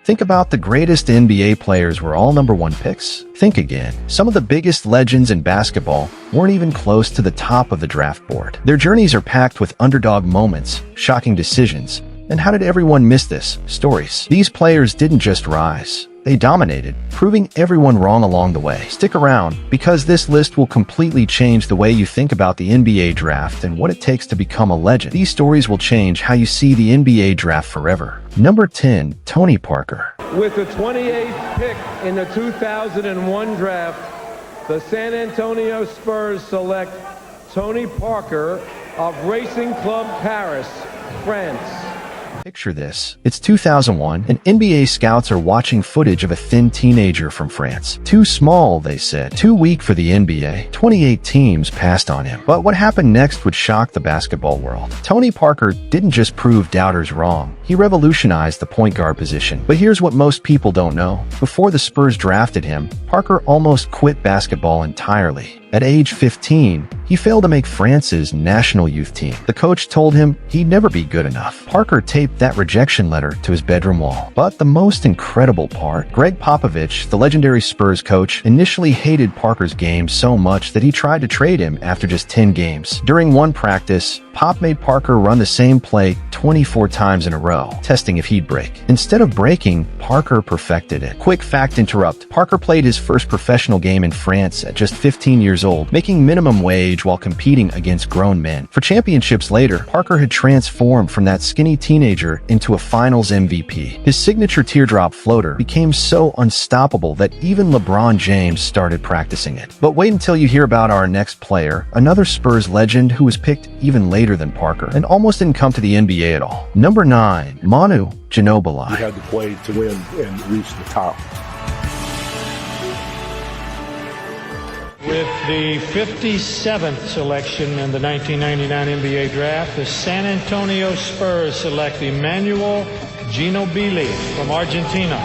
Think about the greatest NBA players were all number 1 picks. Think again. Some of the biggest legends in basketball weren't even close to the top of the draft board. Their journeys are packed with underdog moments, shocking decisions, and how did everyone miss this? Stories. These players didn't just rise. They dominated, proving everyone wrong along the way. Stick around, because this list will completely change the way you think about the NBA draft and what it takes to become a legend. These stories will change how you see the NBA draft forever. Number 10, Tony Parker. With the 28th pick in the 2001 draft, the San Antonio Spurs select Tony Parker of Racing Club Paris, France. Picture this. It's 2001, and NBA scouts are watching footage of a thin teenager from France. Too small, they said. Too weak for the NBA. 28 teams passed on him. But what happened next would shock the basketball world. Tony Parker didn't just prove doubters wrong. He revolutionized the point guard position. But here's what most people don't know. Before the Spurs drafted him, Parker almost quit basketball entirely. At age 15, he failed to make France's national youth team. The coach told him he'd never be good enough. Parker taped that rejection letter to his bedroom wall. But the most incredible part, Greg Popovich, the legendary Spurs coach, initially hated Parker's game so much that he tried to trade him after just 10 games. During one practice, Pop made Parker run the same play 24 times in a row, testing if he'd break. Instead of breaking, Parker perfected it. Quick fact interrupt. Parker played his first professional game in France at just 15 years old, making minimum wage while competing against grown men. For championships later, Parker had transformed from that skinny teenager into a finals MVP. His signature teardrop floater became so unstoppable that even LeBron James started practicing it. But wait until you hear about our next player, another Spurs legend who was picked even later than Parker and almost didn't come to the NBA at all. Number 9, Manu Ginóbili. You had to play to win and reach the top. With the 57th selection in the 1999 NBA Draft, the San Antonio Spurs select Manu Ginóbili from Argentina.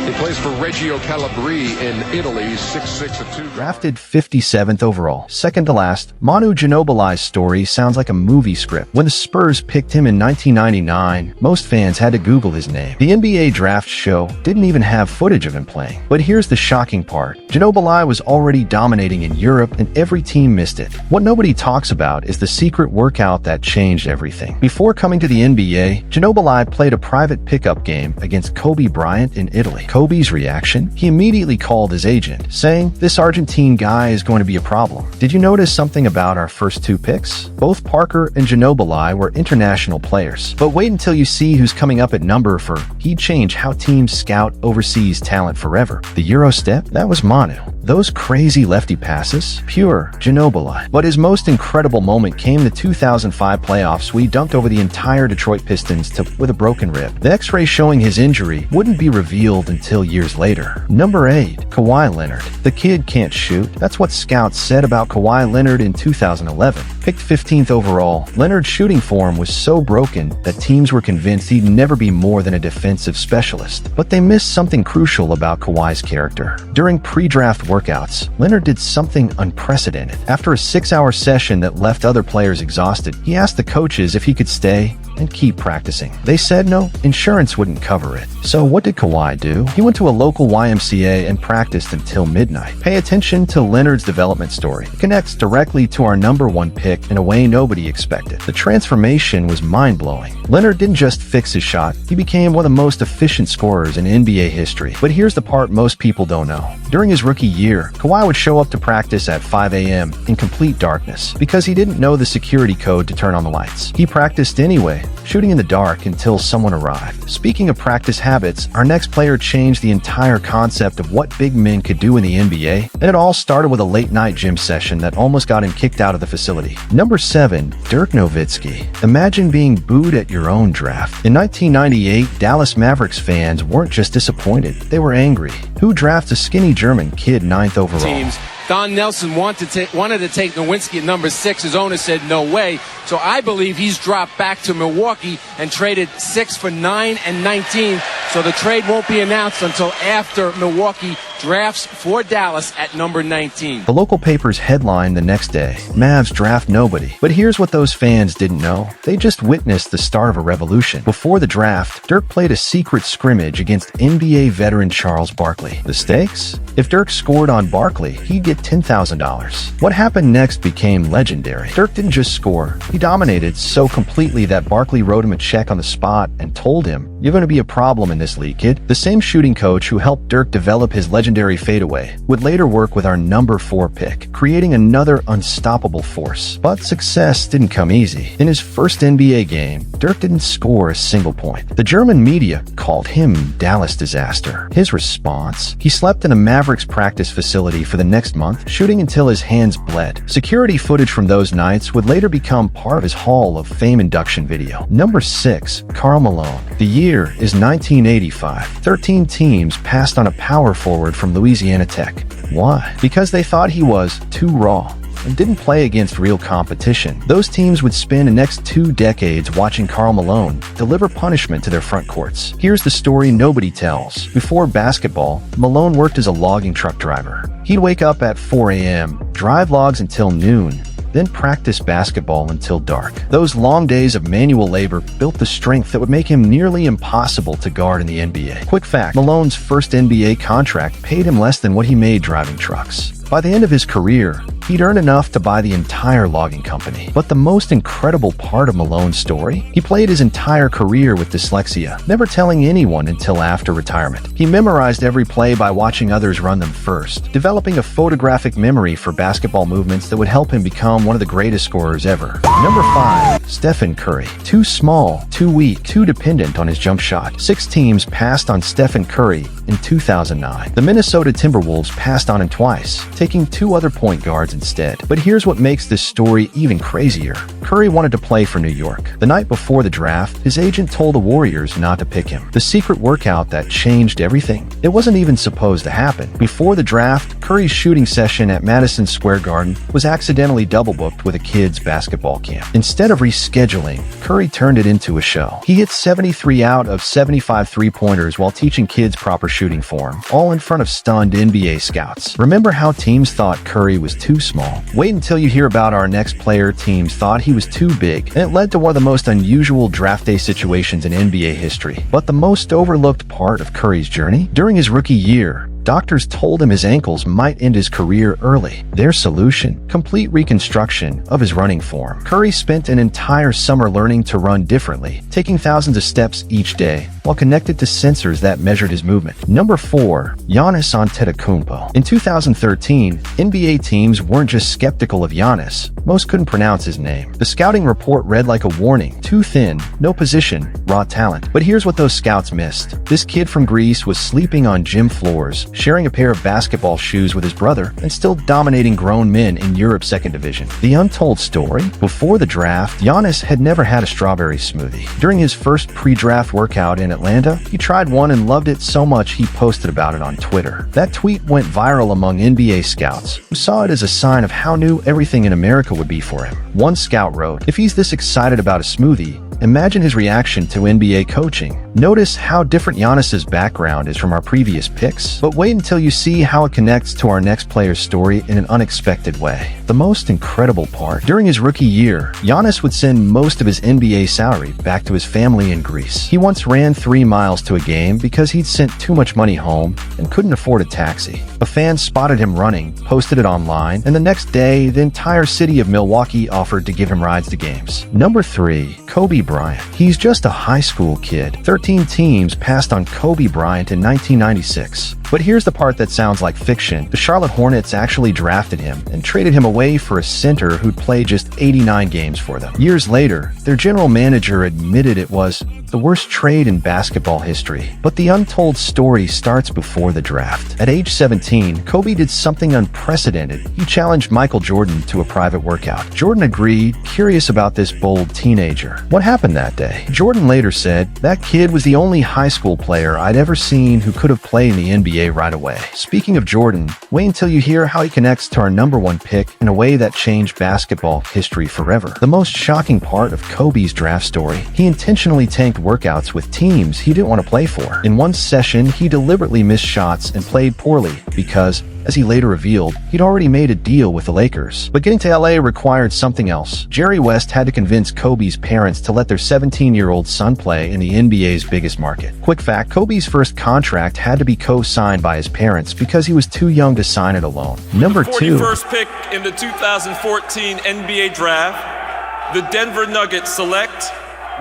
He plays for Reggio Calabria in Italy, 6'6" and 2. Drafted 57th overall, second to last, Manu Ginobili's story sounds like a movie script. When the Spurs picked him in 1999, most fans had to Google his name. The NBA draft show didn't even have footage of him playing. But here's the shocking part. Ginóbili was already dominating in Europe, and every team missed it. What nobody talks about is the secret workout that changed everything. Before coming to the NBA, Ginóbili played a private pickup game against Kobe Bryant in Italy. Kobe's reaction? He immediately called his agent, saying, "This Argentine guy is going to be a problem." Did you notice something about our first 2 picks? Both Parker and Ginóbili were international players. But wait until you see who's coming up at number 4. He'd change how teams scout overseas talent forever. The Euro step? That was Manu. Those crazy lefty passes? Pure Ginóbili. But his most incredible moment came the 2005 playoffs when he dunked over the entire Detroit Pistons with a broken rib. The X-ray showing his injury wouldn't be revealed until years later. Number 8, Kawhi Leonard. The kid can't shoot. That's what scouts said about Kawhi Leonard in 2011. Picked 15th overall, Leonard's shooting form was so broken that teams were convinced he'd never be more than a defensive specialist. But they missed something crucial about Kawhi's character. During pre-draft workouts, Leonard did something unprecedented. After a 6-hour session that left other players exhausted, he asked the coaches if he could stay and keep practicing. They said no, insurance wouldn't cover it. So what did Kawhi do? He went to a local YMCA and practiced until midnight. Pay attention to Leonard's development story. It connects directly to our number 1 pick in a way nobody expected. The transformation was mind-blowing. Leonard didn't just fix his shot, he became one of the most efficient scorers in NBA history. But here's the part most people don't know. During his rookie year, Kawhi would show up to practice at 5 a.m. in complete darkness because he didn't know the security code to turn on the lights. He practiced anyway, shooting in the dark until someone arrived. Speaking of practice habits, our next player changed the entire concept of what big men could do in the NBA, and it all started with a late-night gym session that almost got him kicked out of the facility. Number 7, Dirk Nowitzki. Imagine being booed at your own draft. In 1998, Dallas Mavericks fans weren't just disappointed, they were angry. Who drafts a skinny German kid 9th overall? Teams. Don Nelson wanted to take Nowitzki at number 6. His owner said no way. So I believe he's dropped back to Milwaukee and traded 6 for 9 and 19. So the trade won't be announced until after Milwaukee drafts for Dallas at number 19. The local papers headlined the next day, Mavs draft nobody. But here's what those fans didn't know. They just witnessed the start of a revolution. Before the draft, Dirk played a secret scrimmage against NBA veteran Charles Barkley. The stakes? If Dirk scored on Barkley, he'd get $10,000. What happened next became legendary. Dirk didn't just score, he dominated so completely that Barkley wrote him a check on the spot and told him, "You're going to be a problem in this league, kid." The same shooting coach who helped Dirk develop his legendary fadeaway would later work with our number 4 pick, creating another unstoppable force. But success didn't come easy. In his first NBA game, Dirk didn't score a single point. The German media called him Dallas disaster. His response? He slept in a Mavericks practice facility for the next month, shooting until his hands bled. Security footage from those nights would later become part of his Hall of Fame induction video. Number 6. Karl Malone. The year is 1985. 13 teams passed on a power forward from Louisiana Tech. Why? Because they thought he was too raw and didn't play against real competition. Those teams would spend the next 2 decades watching Karl Malone deliver punishment to their front courts. Here's the story nobody tells. Before basketball, Malone worked as a logging truck driver. He'd wake up at 4 a.m., drive logs until noon, then practice basketball until dark. Those long days of manual labor built the strength that would make him nearly impossible to guard in the NBA. Quick fact, Malone's first NBA contract paid him less than what he made driving trucks. By the end of his career, he'd earned enough to buy the entire logging company. But the most incredible part of Malone's story? He played his entire career with dyslexia, never telling anyone until after retirement. He memorized every play by watching others run them first, developing a photographic memory for basketball movements that would help him become one of the greatest scorers ever. Number 5. Stephen Curry. Too small, too weak, too dependent on his jump shot. 6 teams passed on Stephen Curry in 2009. The Minnesota Timberwolves passed on him twice, taking 2 other point guards instead. But here's what makes this story even crazier. Curry wanted to play for New York. The night before the draft, his agent told the Warriors not to pick him. The secret workout that changed everything. It wasn't even supposed to happen. Before the draft, Curry's shooting session at Madison Square Garden was accidentally double booked with a kids' basketball camp. Instead of rescheduling, Curry turned it into a show. He hit 73 out of 75 three-pointers while teaching kids proper shooting form, all in front of stunned NBA scouts. Remember how teams thought Curry was too small? Wait until you hear about our next player teams thought he was too big, and it led to one of the most unusual draft day situations in NBA history. But the most overlooked part of Curry's journey? During his rookie year, doctors told him his ankles might end his career early. Their solution? Complete reconstruction of his running form. Curry spent an entire summer learning to run differently, taking thousands of steps each day while connected to sensors that measured his movement. Number 4. Giannis Antetokounmpo. In 2013, NBA teams weren't just skeptical of Giannis. Most couldn't pronounce his name. The scouting report read like a warning. Too thin, no position, raw talent. But here's what those scouts missed. This kid from Greece was sleeping on gym floors, sharing a pair of basketball shoes with his brother, and still dominating grown men in Europe's second division. The untold story? Before the draft, Giannis had never had a strawberry smoothie. During his first pre-draft workout in Atlanta, he tried one and loved it so much he posted about it on Twitter. That tweet went viral among NBA scouts, who saw it as a sign of how new everything in America would be for him. One scout wrote, "If he's this excited about a smoothie, imagine his reaction to NBA coaching." Notice how different Giannis's background is from our previous picks, but wait until you see how it connects to our next player's story in an unexpected way. The most incredible part, during his rookie year, Giannis would send most of his NBA salary back to his family in Greece. He once ran 3 miles to a game because he'd sent too much money home and couldn't afford a taxi. A fan spotted him running, posted it online, and the next day, the entire city of Milwaukee offered to give him rides to games. Number 3. Kobe Bryant. He's just a high school kid. 13 teams passed on Kobe Bryant in 1996. But here's the part that sounds like fiction. The Charlotte Hornets actually drafted him and traded him away for a center who'd play just 89 games for them. Years later, their general manager admitted it was the worst trade in basketball history. But the untold story starts before the draft. At age 17, Kobe did something unprecedented. He challenged Michael Jordan to a private workout. Jordan agreed, curious about this bold teenager. What happened that day? Jordan later said, "That kid was the only high school player I'd ever seen who could have played in the NBA NBA right away. Speaking of Jordan, wait until you hear how he connects to our #1 pick in a way that changed basketball history forever. The most shocking part of Kobe's draft story, he intentionally tanked workouts with teams he didn't want to play for. In one session, he deliberately missed shots and played poorly because, as he later revealed, he'd already made a deal with the Lakers. But getting to LA required something else. Jerry West had to convince Kobe's parents to let their 17-year-old son play in the NBA's biggest market. Quick fact, Kobe's first contract had to be co-signed by his parents because he was too young to sign it alone. Number 2. The 41st pick in the 2014 NBA Draft, the Denver Nuggets select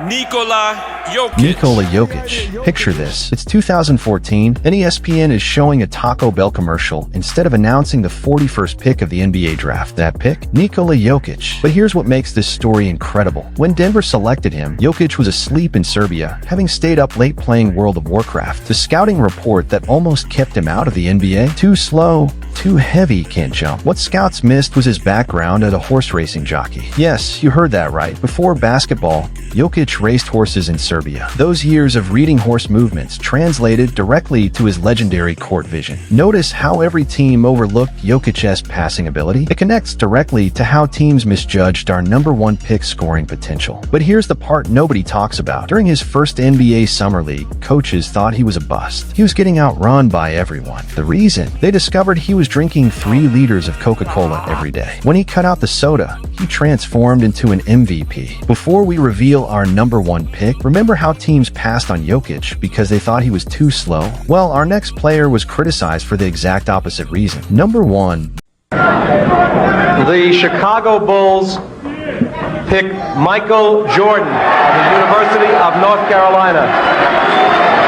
Nikola Jokic. Picture this. It's 2014, and ESPN is showing a Taco Bell commercial instead of announcing the 41st pick of the NBA draft. That pick? Nikola Jokic. But here's what makes this story incredible. When Denver selected him, Jokic was asleep in Serbia, having stayed up late playing World of Warcraft. The scouting report that almost kept him out of the NBA? Too slow, too heavy, can't jump. What scouts missed was his background as a horse racing jockey. Yes, you heard that right. Before basketball, Jokic raced horses in Serbia. Those years of reading horse movements translated directly to his legendary court vision. Notice how every team overlooked Jokic's passing ability. It connects directly to how teams misjudged our #1 pick scoring potential. But here's the part nobody talks about. During his first NBA Summer League, coaches thought he was a bust. He was getting outrun by everyone. The reason? They discovered he was drinking 3 liters of Coca-Cola every day. When he cut out the soda, he transformed into an MVP. Before we reveal our #1 pick, remember how teams passed on Jokic because they thought he was too slow? Well, our next player was criticized for the exact opposite reason. Number 1. The Chicago Bulls pick Michael Jordan of the University of North Carolina.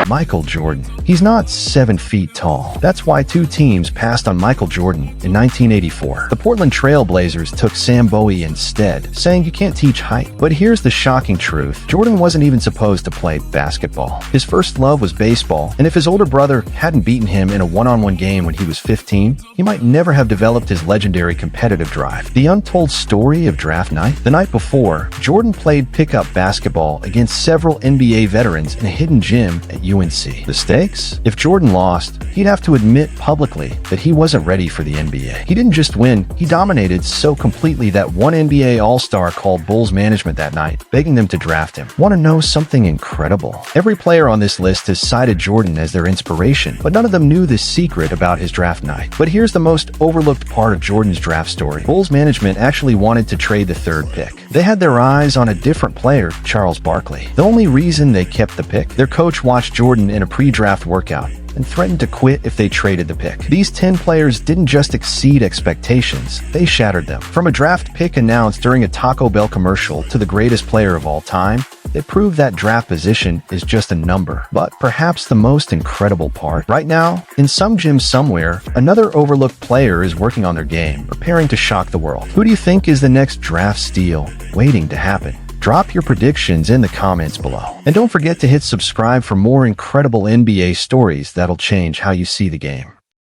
Michael Jordan. He's not 7 feet tall. That's why 2 teams passed on Michael Jordan in 1984. The Portland Trail Blazers took Sam Bowie instead, saying you can't teach height. But here's the shocking truth. Jordan wasn't even supposed to play basketball. His first love was baseball, and if his older brother hadn't beaten him in a one-on-one game when he was 15, he might never have developed his legendary competitive drive. The untold story of draft night? The night before, Jordan played pickup basketball against several NBA veterans in a hidden gym at UNC. The stakes? If Jordan lost, he'd have to admit publicly that he wasn't ready for the NBA. He didn't just win, he dominated so completely that one NBA All-Star called Bulls management that night, begging them to draft him. Want to know something incredible? Every player on this list has cited Jordan as their inspiration, but none of them knew the secret about his draft night. But here's the most overlooked part of Jordan's draft story. Bulls management actually wanted to trade the 3rd pick. They had their eyes on a different player, Charles Barkley. The only reason they kept the pick, their coach watched Jordan in a pre-draft workout and threatened to quit if they traded the pick. These 10 players didn't just exceed expectations, they shattered them. From a draft pick announced during a Taco Bell commercial to the greatest player of all time, they prove that draft position is just a number. But perhaps the most incredible part, right now, in some gym somewhere, another overlooked player is working on their game, preparing to shock the world. Who do you think is the next draft steal waiting to happen? Drop your predictions in the comments below. And don't forget to hit subscribe for more incredible NBA stories that'll change how you see the game.